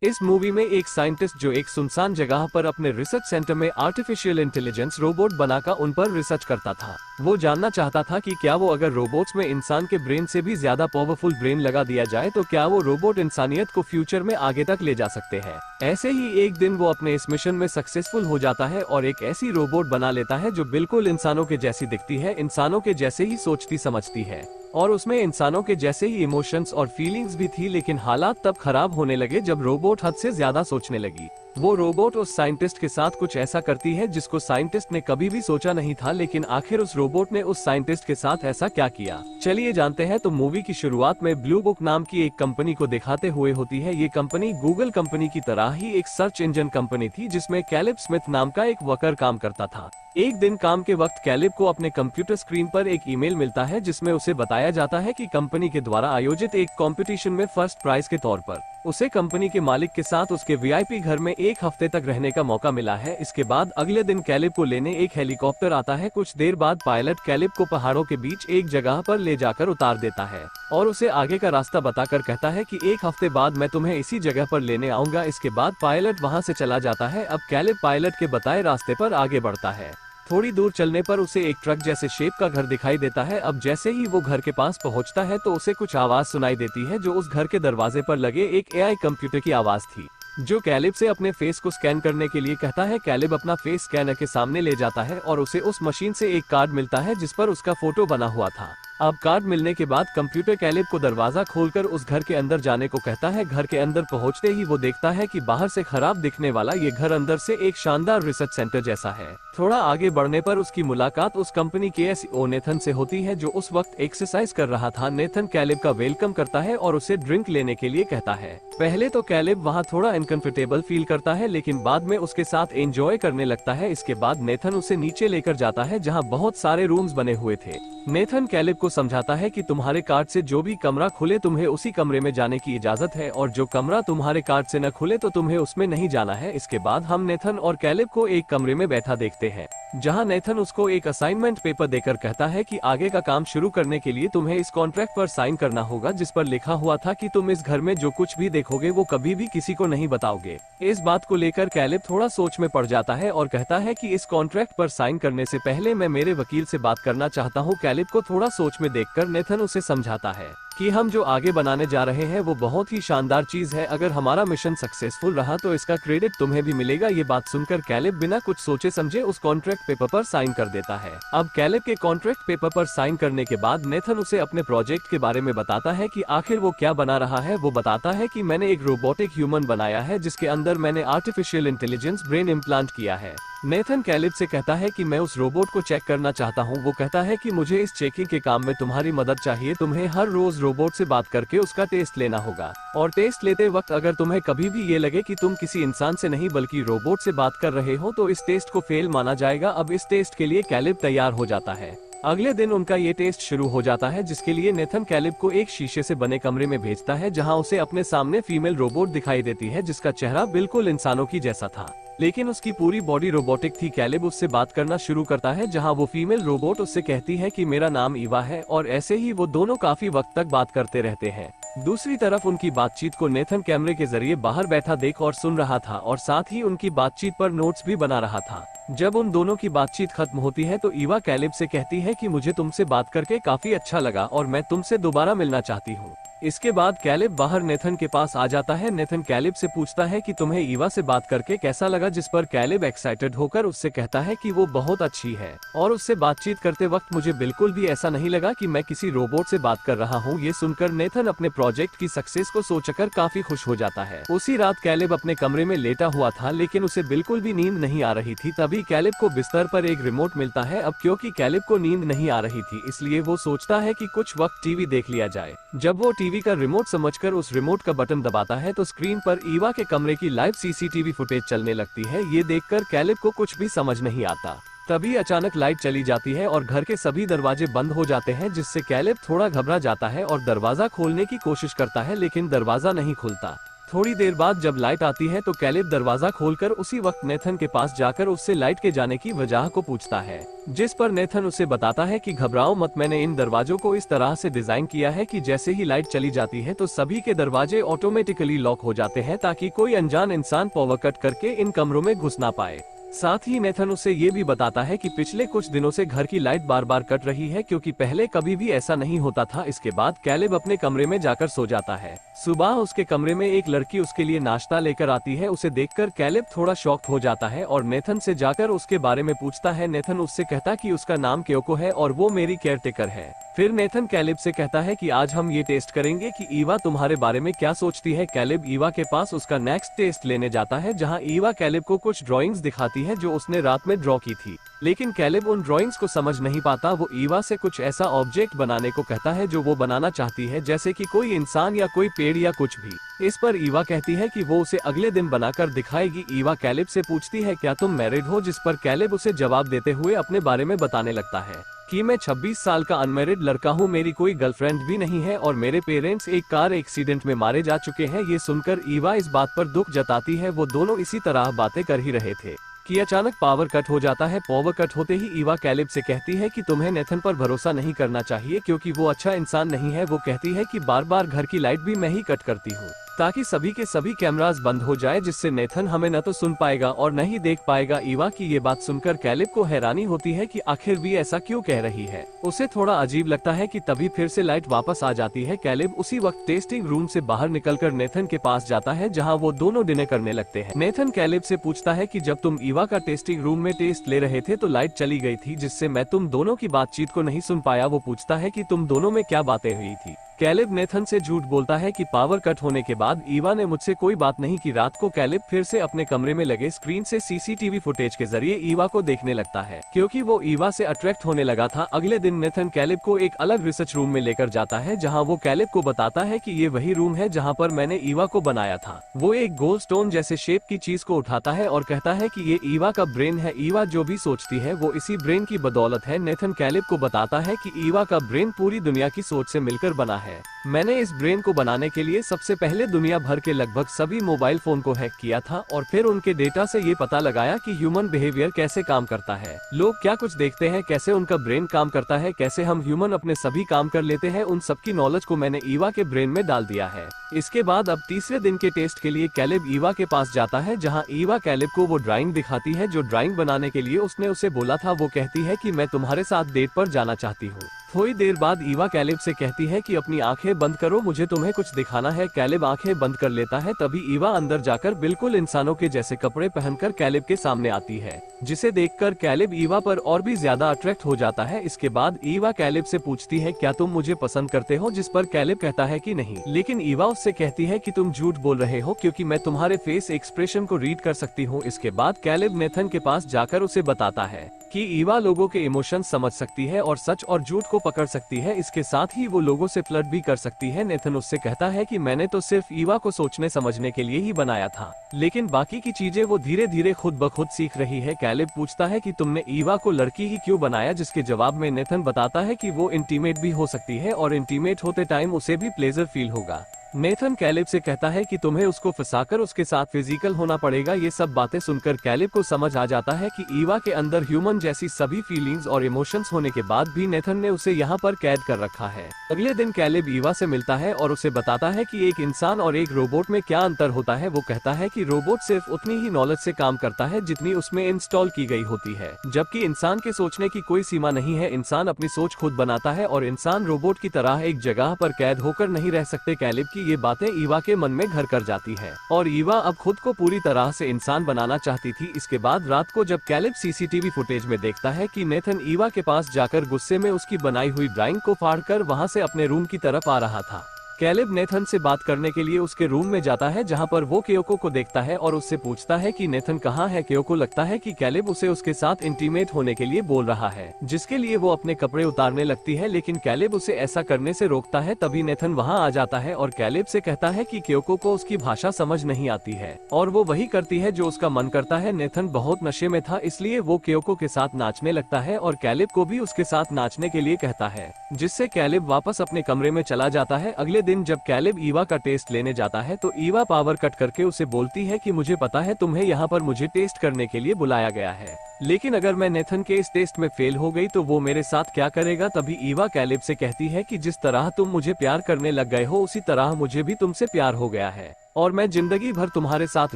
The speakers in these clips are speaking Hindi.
इस मूवी में एक साइंटिस्ट जो एक सुनसान जगह पर अपने रिसर्च सेंटर में आर्टिफिशियल इंटेलिजेंस रोबोट बनाकर उन पर रिसर्च करता था। वो जानना चाहता था कि क्या वो अगर रोबोट्स में इंसान के ब्रेन से भी ज्यादा पावरफुल ब्रेन लगा दिया जाए तो क्या वो रोबोट इंसानियत को फ्यूचर में आगे तक ले जा सकते हैं। ऐसे ही एक दिन वो अपने इस मिशन में सक्सेसफुल हो जाता है और एक ऐसी रोबोट बना लेता है जो बिल्कुल इंसानों के जैसी दिखती है, इंसानों के जैसे ही सोचती समझती है और उसमें इंसानों के जैसे ही इमोशंस और फीलिंग्स भी थी। लेकिन हालात तब खराब होने लगे जब रोबोट हद से ज्यादा सोचने लगी। वो रोबोट उस साइंटिस्ट के साथ कुछ ऐसा करती है जिसको साइंटिस्ट ने कभी भी सोचा नहीं था। लेकिन आखिर उस रोबोट ने उस साइंटिस्ट के साथ ऐसा क्या किया, चलिए जानते हैं। तो मूवी की शुरुआत में ब्लू बुक नाम की एक कंपनी को दिखाते हुए होती है। ये कंपनी गूगल कंपनी की तरह ही एक सर्च इंजन कंपनी थी जिसमें कैलिब स्मिथ नाम का एक वर्कर काम करता था। एक दिन काम के वक्त कैलिब को अपने कंप्यूटर स्क्रीन पर एक ईमेल मिलता है जिसमें उसे बताया जाता है कि कंपनी के द्वारा आयोजित एक कंपटीशन में फर्स्ट प्राइज के तौर पर उसे कंपनी के मालिक के साथ उसके वीआईपी घर में एक हफ्ते तक रहने का मौका मिला है। इसके बाद अगले दिन कैलिब को लेने एक हेलीकॉप्टर आता है। कुछ देर बाद पायलट कैलिब को पहाड़ों के बीच एक जगह पर ले जाकर उतार देता है और उसे आगे का रास्ता बताकर कहता है कि एक हफ्ते बाद मैं तुम्हें इसी जगह पर लेने आऊंगा। इसके बाद पायलट वहां से चला जाता है। अब कैलिब पायलट के बताए रास्ते पर आगे बढ़ता है। थोड़ी दूर चलने पर उसे एक ट्रक जैसे शेप का घर दिखाई देता है। अब जैसे ही वो घर के पास पहुंचता है तो उसे कुछ आवाज सुनाई देती है जो उस घर के दरवाजे पर लगे एक एआई कंप्यूटर की आवाज थी जो कैलिब से अपने फेस को स्कैन करने के लिए कहता है। कैलिब अपना फेस स्कैनर के सामने ले जाता है और उसे उस मशीन से एक कार्ड मिलता है जिस पर उसका फोटो बना हुआ था। अब कार्ड मिलने के बाद कंप्यूटर कैलिब को दरवाजा खोलकर उस घर के अंदर जाने को कहता है। घर के अंदर पहुंचते ही वो देखता है कि बाहर से खराब दिखने वाला ये घर अंदर से एक शानदार रिसर्च सेंटर जैसा है। थोड़ा आगे बढ़ने पर उसकी मुलाकात उस कंपनी के सीईओ नेथन से होती है जो उस वक्त एक्सरसाइज कर रहा था। नेथन कैलिब का वेलकम करता है और उसे ड्रिंक लेने के लिए कहता है। पहले तो कैलिब वहाँ थोड़ा अनकंफर्टेबल फील करता है लेकिन बाद में उसके साथ एंजॉय करने लगता है। इसके बाद नेथन उसे नीचे लेकर जाता है जहाँ बहुत सारे रूम्स बने हुए थे। नेथन कैलिब को समझाता है कि तुम्हारे कार्ड से जो भी कमरा खुले तुम्हें उसी कमरे में जाने की इजाजत है और जो कमरा तुम्हारे कार्ड से न खुले तो तुम्हें उसमें नहीं जाना है। इसके बाद हम नेथन और कैलिब को एक कमरे में बैठा देखते हैं जहां नेथन उसको एक असाइनमेंट पेपर देकर कहता है कि आगे का काम शुरू करने के लिए तुम्हें इस कॉन्ट्रैक्ट पर साइन करना होगा जिस पर लिखा हुआ था कि तुम इस घर में जो कुछ भी देखोगे वो कभी भी किसी को नहीं बताओगे। इस बात को लेकर कैलिब थोड़ा सोच में पड़ जाता है और कहता है कि इस कॉन्ट्रैक्ट पर साइन करने से पहले मैं मेरे वकील से बात करना चाहता हूँ। कैलिब को थोड़ा सोच में देखकर नेथन उसे समझाता है कि हम जो आगे बनाने जा रहे हैं वो बहुत ही शानदार चीज है। अगर हमारा मिशन सक्सेसफुल रहा तो इसका क्रेडिट तुम्हें भी मिलेगा। ये बात सुनकर कैलिब बिना कुछ सोचे समझे उस कॉन्ट्रैक्ट पेपर पर साइन कर देता है। अब कैलिब के कॉन्ट्रैक्ट पेपर पर साइन करने के बाद नेथन उसे अपने प्रोजेक्ट के बारे में बताता है कि आखिर वो क्या बना रहा है। वो बताता है कि मैंने एक रोबोटिक ह्यूमन बनाया है जिसके अंदर मैंने आर्टिफिशियल इंटेलिजेंस ब्रेन इम्प्लांट किया है। नेथन कैलिब से कहता है कि मैं उस रोबोट को चेक करना चाहता हूँ। वो कहता है कि मुझे इस चेकिंग के काम में तुम्हारी मदद चाहिए। तुम्हें हर रोज रोबोट से बात करके उसका टेस्ट लेना होगा और टेस्ट लेते वक्त अगर तुम्हें कभी भी ये लगे कि तुम किसी इंसान से नहीं बल्कि रोबोट से बात कर रहे हो तो इस टेस्ट को फेल माना जाएगा। अब इस टेस्ट के लिए कैलिब तैयार हो जाता है। अगले दिन उनका ये टेस्ट शुरू हो जाता है जिसके लिए नेथन कैलिब को एक शीशे से बने कमरे में भेजता है जहां उसे अपने सामने फीमेल रोबोट दिखाई देती है जिसका चेहरा बिल्कुल इंसानों की जैसा था लेकिन उसकी पूरी बॉडी रोबोटिक थी। कैलिब उससे बात करना शुरू करता है जहां वो फीमेल रोबोट उससे कहती है कि मेरा नाम ईवा है और ऐसे ही वो दोनों काफी वक्त तक बात करते रहते हैं। दूसरी तरफ उनकी बातचीत को नेथन कैमरे के जरिए बाहर बैठा देख और सुन रहा था और साथ ही उनकी बातचीत पर नोट्स भी बना रहा था। जब उन दोनों की बातचीत खत्म होती है तो ईवा कैलिब से कहती है कि मुझे तुमसे बात करके काफी अच्छा लगा और मैं तुमसे दोबारा मिलना चाहती हूँ। इसके बाद कैलिब बाहर नेथन के पास आ जाता है। नेथन कैलिब से पूछता है कि तुम्हें ईवा से बात करके कैसा लगा जिस पर कैलिब एक्साइटेड होकर उससे कहता है कि वो बहुत अच्छी है और उससे बातचीत करते वक्त मुझे बिल्कुल भी ऐसा नहीं लगा कि मैं किसी रोबोट से बात कर रहा हूँ। ये सुनकर नेथन अपने प्रोजेक्ट की सक्सेस को सोचकर काफी खुश हो जाता है। उसी रात कैलिब अपने कमरे में लेटा हुआ था लेकिन उसे बिल्कुल भी नींद नहीं आ रही थी। तभी कैलिब को बिस्तर पर एक रिमोट मिलता है। अब क्योंकि कैलिब को नींद नहीं आ रही थी इसलिए वो सोचता है कि कुछ वक्त टीवी देख लिया जाए। जब वो टीवी का रिमोट समझकर उस रिमोट का बटन दबाता है तो स्क्रीन पर ईवा के कमरे की लाइव सीसीटीवी फुटेज चलने लगती है। ये देखकर कैलिब को कुछ भी समझ नहीं आता। तभी अचानक लाइट चली जाती है और घर के सभी दरवाजे बंद हो जाते हैं जिससे कैलिब थोड़ा घबरा जाता है और दरवाजा खोलने की कोशिश करता है लेकिन दरवाजा नहीं खुलता। थोड़ी देर बाद जब लाइट आती है तो कैलेब दरवाजा खोलकर उसी वक्त नेथन के पास जाकर उससे लाइट के जाने की वजह को पूछता है, जिस पर नेथन उसे बताता है कि घबराओ मत, मैंने इन दरवाजों को इस तरह से डिजाइन किया है कि जैसे ही लाइट चली जाती है तो सभी के दरवाजे ऑटोमेटिकली लॉक हो जाते हैं ताकि कोई अनजान इंसान पावर कट करके इन कमरों में घुस ना पाए। साथ ही नेथन उसे ये भी बताता है कि पिछले कुछ दिनों से घर की लाइट बार बार कट रही है क्योंकि पहले कभी भी ऐसा नहीं होता था। इसके बाद कैलेब अपने कमरे में जाकर सो जाता है। सुबह उसके कमरे में एक लड़की उसके लिए नाश्ता लेकर आती है। उसे देखकर कैलेब थोड़ा शॉक्ड हो जाता है और नेथन से जाकर उसके बारे में पूछता है। नेथन उससे कहता कि उसका नाम क्योको है और वो मेरी केयरटेकर है। फिर नेथन कैलेब से कहता है कि आज हम ये टेस्ट करेंगे कि ईवा तुम्हारे बारे में क्या सोचती है। कैलेब ईवा के पास उसका नेक्स्ट टेस्ट लेने जाता है, जहां ईवा कैलेब को कुछ ड्राइंग्स दिखाती है जो उसने रात में ड्रॉ की थी, लेकिन कैलेब उन ड्राइंग्स को समझ नहीं पाता। वो ईवा से कुछ ऐसा ऑब्जेक्ट बनाने को कहता है जो वो बनाना चाहती है, जैसे कि कोई इंसान या कोई पेड़ या कुछ भी। इस पर ईवा कहती है कि वो उसे अगले दिन बनाकर दिखाएगी। ईवा कैलेब से पूछती है क्या तुम मैरिड हो, जिस पर कैलेब उसे जवाब देते हुए अपने बारे में बताने लगता है कि मैं 26 साल का अनमैरिड लड़का हूँ, मेरी कोई गर्लफ्रेंड भी नहीं है और मेरे पेरेंट्स एक कार एक्सीडेंट में मारे जा चुके हैं। ये सुनकर ईवा इस बात पर दुख जताती है। वो दोनों इसी तरह बातें कर ही रहे थे कि अचानक पावर कट हो जाता है। पावर कट होते ही ईवा कैलेब से कहती है कि तुम्हें नेथन पर भरोसा नहीं करना चाहिए क्योंकि वो अच्छा इंसान नहीं है। वो कहती है कि बार बार घर की लाइट भी मैं ही कट करती हूँ ताकि सभी के सभी कैमरास बंद हो जाए, जिससे नेथन हमें न तो सुन पाएगा और न ही देख पाएगा। ईवा की ये बात सुनकर कैलेब को हैरानी होती है कि आखिर भी ऐसा क्यों कह रही है। उसे थोड़ा अजीब लगता है कि तभी फिर से लाइट वापस आ जाती है। कैलेब उसी वक्त टेस्टिंग रूम से बाहर निकलकर नेथन के पास जाता है, जहाँ वो दोनों डिनर करने लगते हैं। नेथन कैलेब से पूछता है कि जब तुम ईवा का टेस्टिंग रूम में टेस्ट ले रहे थे तो लाइट चली गई थी, जिससे मैं तुम दोनों की बातचीत को नहीं सुन पाया। वो पूछता है कि तुम दोनों में क्या बातें हुई थी। कैलेब नेथन से झूठ बोलता है कि पावर कट होने के बाद ईवा ने मुझसे कोई बात नहीं की। रात को कैलेब फिर से अपने कमरे में लगे स्क्रीन से सीसीटीवी फुटेज के जरिए ईवा को देखने लगता है, क्योंकि वो ईवा से अट्रैक्ट होने लगा था। अगले दिन नेथन कैलेब को एक अलग रिसर्च रूम में लेकर जाता है, जहां वो कैलेब को बताता है कि ये वही रूम है जहां पर मैंने ईवा को बनाया था। वो एक गोल्ड स्टोन जैसे शेप की चीज को उठाता है और कहता है कि ये ईवा का ब्रेन है। ईवा जो भी सोचती है वो इसी ब्रेन की बदौलत है। नेथन कैलेब को बताता है कि ईवा का ब्रेन पूरी दुनिया की सोच से मिलकर बना है। मैंने इस ब्रेन को बनाने के लिए सबसे पहले दुनिया भर के लगभग सभी मोबाइल फोन को हैक किया था और फिर उनके डेटा से ये पता लगाया कि ह्यूमन बिहेवियर कैसे काम करता है, लोग क्या कुछ देखते हैं, कैसे उनका ब्रेन काम करता है, कैसे हम ह्यूमन अपने सभी काम कर लेते हैं। उन सबकी नॉलेज को मैंने ईवा के ब्रेन में डाल दिया है। इसके बाद अब तीसरे दिन के टेस्ट के लिए कैलेब ईवा के पास जाता है, जहाँ ईवा कैलेब को वो ड्राइंग दिखाती है जो ड्राइंग बनाने के लिए उसने उसे बोला था। वो कहती है कि मैं तुम्हारे साथ डेट पर जाना चाहती हूँ। थोड़ी देर बाद ईवा कैलेब से कहती है कि अपनी आंखें बंद करो, मुझे तुम्हें कुछ दिखाना है। कैलेब आंखें बंद कर लेता है। तभी ईवा अंदर जाकर बिल्कुल इंसानों के जैसे कपड़े पहनकर कैलेब के सामने आती है, जिसे देखकर कैलेब ईवा पर और भी ज्यादा अट्रैक्ट हो जाता है। इसके बाद ईवा कैलेब से पूछती है क्या तुम मुझे पसंद करते हो, जिस पर कैलेब कहता है कि नहीं, लेकिन ईवा उससे कहती है कि तुम झूठ बोल रहे हो क्योंकि मैं तुम्हारे फेस एक्सप्रेशन को रीड कर सकती हूँ। इसके बाद कैलेब नेथन के पास जाकर उसे बताता है कि ईवा लोगों के इमोशंस समझ सकती है और सच और झूठ को पकड़ सकती है। इसके साथ ही वो लोगों से फ्लर्ट भी कर सकती है। नेथन उससे कहता है कि मैंने तो सिर्फ ईवा को सोचने समझने के लिए ही बनाया था, लेकिन बाकी की चीजें वो धीरे धीरे खुद ब खुद सीख रही है। कैलेब पूछता है कि तुमने ईवा को लड़की ही क्यों बनाया, जिसके जवाब में नेथन बताता है कि वो इंटीमेट भी हो सकती है और इंटीमेट होते टाइम उसे भी प्लेजर फील होगा। नेथन कैलेब से कहता है कि तुम्हें उसको फंसाकर उसके साथ फिजिकल होना पड़ेगा। ये सब बातें सुनकर कैलेब को समझ आ जाता है कि ईवा के अंदर ह्यूमन जैसी सभी फीलिंग्स और इमोशंस होने के बाद भी नेथन ने उसे यहाँ पर कैद कर रखा है। अगले दिन कैलेब ईवा से मिलता है और उसे बताता है कि एक इंसान और एक रोबोट में क्या अंतर होता है। वो कहता है कि रोबोट सिर्फ उतनी ही नॉलेज से काम करता है जितनी उसमें इंस्टॉल की गई होती है, जबकि इंसान के सोचने की कोई सीमा नहीं है। इंसान अपनी सोच खुद बनाता है और इंसान रोबोट की तरह एक जगह पर कैद होकर नहीं रह सकते। कैलेब की ये बातें ईवा के मन में घर कर जाती है और ईवा अब खुद को पूरी तरह से इंसान बनाना चाहती थी। इसके बाद रात को जब कैलेब सीसीटीवी फुटेज में देखता है कि नेथन ईवा के पास जाकर गुस्से में उसकी बनाई हुई ड्राइंग को फाड़कर वहां से अपने रूम की तरफ आ रहा था, कैलेब नेथन से बात करने के लिए उसके रूम में जाता है, जहां पर वो क्योको को देखता है और उससे पूछता है कि नेथन कहाँ है। क्योको लगता है कि कैलेब उसे उसके साथ इंटीमेट होने के लिए बोल रहा है, जिसके लिए वो अपने कपड़े उतारने लगती है, लेकिन कैलेब उसे ऐसा करने से रोकता है। तभी नेथन वहां आ जाता है और कैलेब से कहता है कि क्योको को उसकी भाषा समझ नहीं आती है और वो वही करती है जो उसका मन करता है। नेथन बहुत नशे में था, इसलिए वो क्योको के साथ नाचने लगता है और कैलेब को भी उसके साथ नाचने के लिए कहता है, जिससे कैलेब वापस अपने कमरे में चला जाता है। अगले दिन जब कैलेब ईवा का टेस्ट लेने जाता है तो ईवा पावर कट करके उसे बोलती है कि मुझे पता है तुम्हें यहाँ पर मुझे टेस्ट करने के लिए बुलाया गया है, लेकिन अगर मैं नेथन के इस टेस्ट में फेल हो गई तो वो मेरे साथ क्या करेगा। तभी ईवा कैलेब से कहती है कि जिस तरह तुम मुझे प्यार करने लग गए हो उसी तरह मुझे भी तुमसे प्यार हो गया है और मैं जिंदगी भर तुम्हारे साथ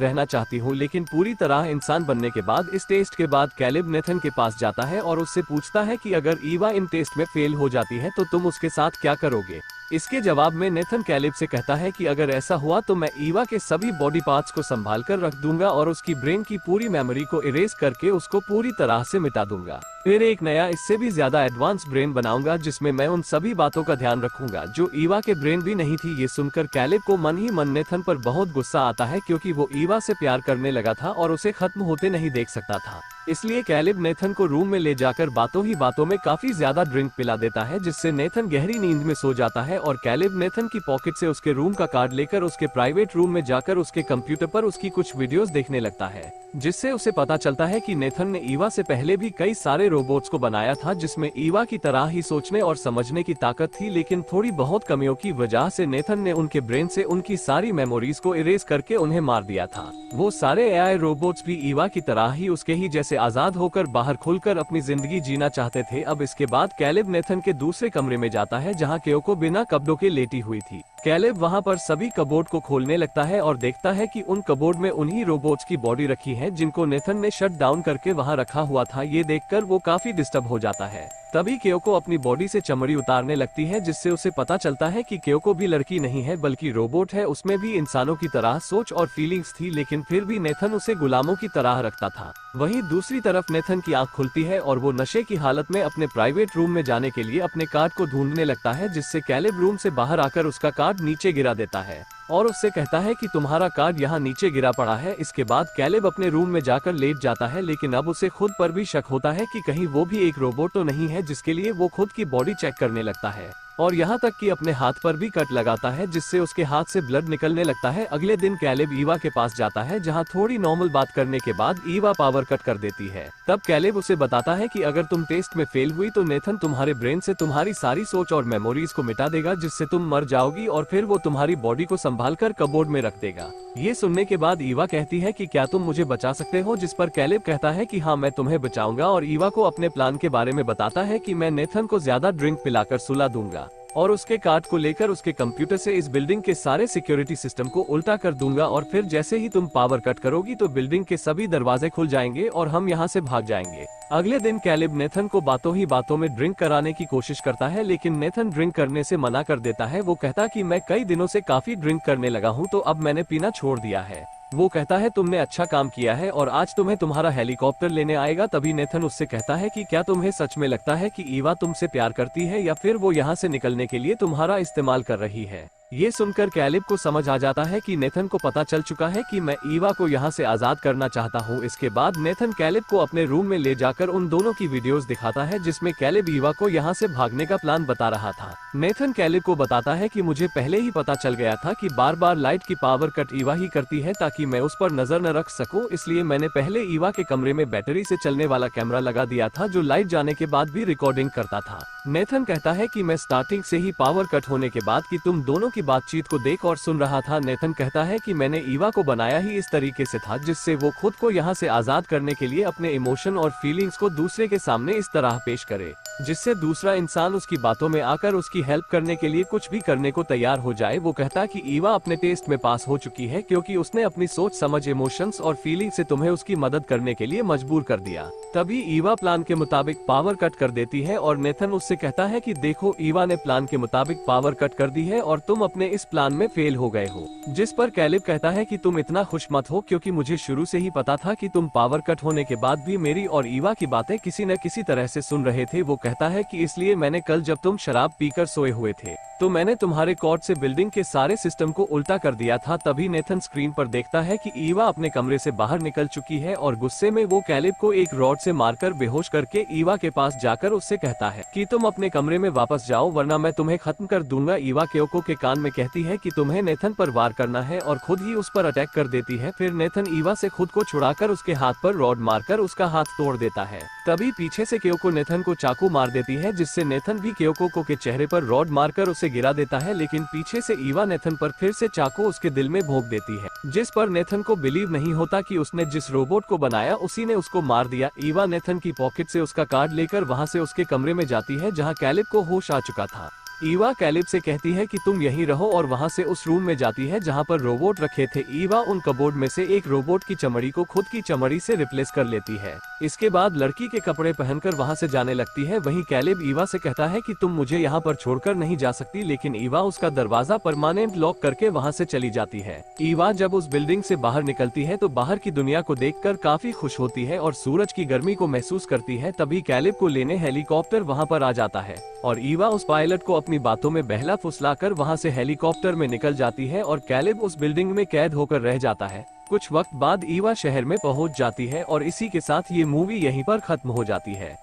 रहना चाहती हूँ। लेकिन पूरी तरह इंसान बनने के बाद इस टेस्ट के बाद कैलेब नेथन के पास जाता है और उससे पूछता है कि अगर ईवा इन टेस्ट में फेल हो जाती है तो तुम उसके साथ क्या करोगे। इसके जवाब में नेथन कैलेब से कहता है कि अगर ऐसा हुआ तो मैं ईवा के सभी बॉडी पार्ट्स को संभाल कर रख दूंगा और उसकी ब्रेन की पूरी मेमोरी को इरेज करके उसको पूरी तरह से मिटा दूंगा। फिर एक नया इससे भी ज्यादा एडवांस ब्रेन बनाऊंगा जिसमें मैं उन सभी बातों का ध्यान रखूंगा जो ईवा के ब्रेन भी नहीं थी। ये सुनकर कैलेब को मन ही मन नेथन पर बहुत गुस्सा आता है क्योंकि वो ईवा से प्यार करने लगा था और उसे खत्म होते नहीं देख सकता था। इसलिए कैलेब नेथन को रूम में ले जाकर बातों ही बातों में काफी ज्यादा ड्रिंक पिला देता है जिससे नेथन गहरी नींद में सो जाता है और कैलेब नेथन की पॉकेट से उसके रूम का कार्ड लेकर उसके प्राइवेट रूम में जाकर उसके कंप्यूटर पर उसकी कुछ वीडियोस देखने लगता है, जिससे उसे पता चलता है कि नेथन ने ईवा से पहले भी कई सारे रोबोट्स को बनाया था जिसमें ईवा की तरह ही सोचने और समझने की ताकत थी, लेकिन थोड़ी बहुत कमियों की वजह से नेथन ने उनके ब्रेन से उनकी सारी मेमोरीज को इरेज करके उन्हें मार दिया था। वो सारे एआई रोबोट्स भी ईवा की तरह ही उसके ही जैसे आजाद होकर बाहर खुलकर अपनी जिंदगी जीना चाहते थे। अब इसके बाद कैलेब नेथन के दूसरे कमरे में जाता है जहाँ क्योको बिना कपड़ों के लेटी हुई थी। कैलेब वहाँ पर सभी कबोर्ड को खोलने लगता है और देखता है कि उन कबोर्ड में उन्हीं रोबोट्स की बॉडी रखी है जिनको नेथन ने शट डाउन करके वहाँ रखा हुआ था। ये देखकर वो काफी डिस्टर्ब हो जाता है। तभी क्योको अपनी बॉडी से चमड़ी उतारने लगती है जिससे उसे पता चलता है कि क्योको भी लड़की नहीं है बल्कि रोबोट है। उसमें भी इंसानों की तरह सोच और फीलिंग्स थी, लेकिन फिर भी नेथन उसे गुलामों की तरह रखता था। वहीं दूसरी तरफ नेथन की आंख खुलती है और वो नशे की हालत में अपने प्राइवेट रूम में जाने के लिए अपने कार्ड को ढूंढने लगता है, जिससे कैलेब रूम से बाहर आकर उसका कार्ड नीचे गिरा देता है और उससे कहता है कि तुम्हारा कार्ड यहाँ नीचे गिरा पड़ा है। इसके बाद कैलेब अपने रूम में जाकर लेट जाता है, लेकिन अब उसे खुद पर भी शक होता है कि कहीं वो भी एक रोबोट तो नहीं है, जिसके लिए वो खुद की बॉडी चेक करने लगता है और यहाँ तक कि अपने हाथ पर भी कट लगाता है जिससे उसके हाथ से ब्लड निकलने लगता है। अगले दिन कैलेब ईवा के पास जाता है जहाँ थोड़ी नॉर्मल बात करने के बाद ईवा पावर कट कर देती है। तब कैलेब उसे बताता है कि अगर तुम टेस्ट में फेल हुई तो नेथन तुम्हारे ब्रेन से तुम्हारी सारी सोच और मेमोरीज को मिटा देगा, जिससे तुम मर जाओगी और फिर वो तुम्हारी बॉडी को संभाल कर कबोर्ड में रख देगा। ये सुनने के बाद ईवा कहती है कि क्या तुम मुझे बचा सकते हो, जिस पर कैलेब कहता है कि हाँ मैं तुम्हें बचाऊंगा और ईवा को अपने प्लान के बारे में बताता है कि मैं नेथन को ज्यादा ड्रिंक पिलाकर सुला दूंगा और उसके कार्ड को लेकर उसके कंप्यूटर से इस बिल्डिंग के सारे सिक्योरिटी सिस्टम को उल्टा कर दूंगा और फिर जैसे ही तुम पावर कट करोगी तो बिल्डिंग के सभी दरवाजे खुल जाएंगे और हम यहाँ से भाग जाएंगे। अगले दिन कैलेब नेथन को बातों ही बातों में ड्रिंक कराने की कोशिश करता है, लेकिन नेथन ड्रिंक करने से मना कर देता है। वो कहता कि मैं कई दिनों से काफी ड्रिंक करने लगा हूँ तो अब मैंने पीना छोड़ दिया है। वो कहता है तुमने अच्छा काम किया है और आज तुम्हें तुम्हारा हेलीकॉप्टर लेने आएगा। तभी नेथन उससे कहता है कि क्या तुम्हें सच में लगता है कि ईवा तुमसे प्यार करती है या फिर वो यहाँ से निकलने के लिए तुम्हारा इस्तेमाल कर रही है। ये सुनकर कैलेब को समझ आ जाता है कि नेथन को पता चल चुका है कि मैं ईवा को यहाँ से आजाद करना चाहता हूँ। इसके बाद नेथन कैलेब को अपने रूम में ले जाकर उन दोनों की वीडियोस दिखाता है जिसमें कैलेब ईवा को यहाँ से भागने का प्लान बता रहा था। नेथन कैलेब को बताता है कि मुझे पहले ही पता चल गया था कि बार बार लाइट की पावर कट ईवा ही करती है ताकि मैं उस पर नजर न रख सकूं, इसलिए मैंने पहले ईवा के कमरे में बैटरी से चलने वाला कैमरा लगा दिया था जो लाइट जाने के बाद भी रिकॉर्डिंग करता था। नेथन कहता है कि मैं स्टार्टिंग से ही पावर कट होने के बाद की तुम दोनों की बातचीत को देख और सुन रहा था। नेथन कहता है कि मैंने ईवा को बनाया ही इस तरीके से था जिससे वो खुद को यहाँ से आजाद करने के लिए अपने इमोशन और फीलिंग्स को दूसरे के सामने इस तरह पेश करे जिससे दूसरा इंसान उसकी बातों में आकर उसकी हेल्प करने के लिए कुछ भी करने को तैयार हो जाए। वो कहता कि ईवा अपने टेस्ट में पास हो चुकी है क्योंकि उसने अपनी सोच समझ इमोशंस और फीलिंग से तुम्हें उसकी मदद करने के लिए मजबूर कर दिया। तभी ईवा प्लान के मुताबिक पावर कट कर देती है और नेथन उससे कहता है कि देखो ईवा ने प्लान के मुताबिक पावर कट कर दी है और तुम अपने इस प्लान में फेल हो गए हो। जिस पर कैलेब कहता है कि तुम इतना खुश मत हो क्योंकि मुझे शुरू से ही पता था कि तुम पावर कट होने के बाद भी मेरी और ईवा की बातें किसी न किसी तरह से सुन रहे थे। वो कहता है कि इसलिए मैंने कल जब तुम शराब पीकर सोए हुए थे तो मैंने तुम्हारे कॉर्ड से बिल्डिंग के सारे सिस्टम को उल्टा कर दिया था। तभी नेथन स्क्रीन पर देखता है कि ईवा अपने कमरे से बाहर निकल चुकी है और गुस्से में वो कैलेब को एक रॉड से मारकर बेहोश करके ईवा के पास जाकर उससे कहता है कि तुम अपने कमरे में वापस जाओ वरना मैं तुम्हें खत्म कर दूंगा। ईवा क्योको के कान में कहती है कि तुम्हें नेथन पर वार करना है और खुद ही उस पर अटैक कर देती है। फिर नेथन ईवा से खुद को छुड़ाकर उसके हाथ पर रॉड मारकर उसका हाथ तोड़ देता है। तभी पीछे से क्योको नेथन को चाकू मार देती है जिससे नेथन भी क्योको के चेहरे पर रॉड मारकर उसे से गिरा देता है, लेकिन पीछे से ईवा नेथन पर फिर से चाकू उसके दिल में भोंक देती है, जिस पर नेथन को बिलीव नहीं होता कि उसने जिस रोबोट को बनाया उसी ने उसको मार दिया। ईवा नेथन की पॉकेट से उसका कार्ड लेकर वहां से उसके कमरे में जाती है जहां कैलिब को होश आ चुका था। ईवा कैलिब से कहती है कि तुम यहीं रहो और वहां से उस रूम में जाती है जहां पर रोबोट रखे थे। ईवा उन कबोर्ड में से एक रोबोट की चमड़ी को खुद की चमड़ी से रिप्लेस कर लेती है। इसके बाद लड़की के कपड़े पहनकर वहां से जाने लगती है। वहीं कैलिब ईवा से कहता है कि तुम मुझे यहाँ पर छोड़कर नहीं जा सकती, लेकिन ईवा उसका दरवाजा परमानेंट लॉक करके वहां से चली जाती है। ईवा जब उस बिल्डिंग से बाहर निकलती है तो बाहर की दुनिया को देखकर काफी खुश होती है और सूरज की गर्मी को महसूस करती है। तभी कैलिब को लेने हेलीकॉप्टर वहां पर आ जाता है और ईवा उस पायलट को अपनी बातों में बहला फुसलाकर वहां से हेलीकॉप्टर में निकल जाती है और कैलिब उस बिल्डिंग में कैद होकर रह जाता है। कुछ वक्त बाद ईवा शहर में पहुंच जाती है और इसी के साथ ये मूवी यहीं पर खत्म हो जाती है।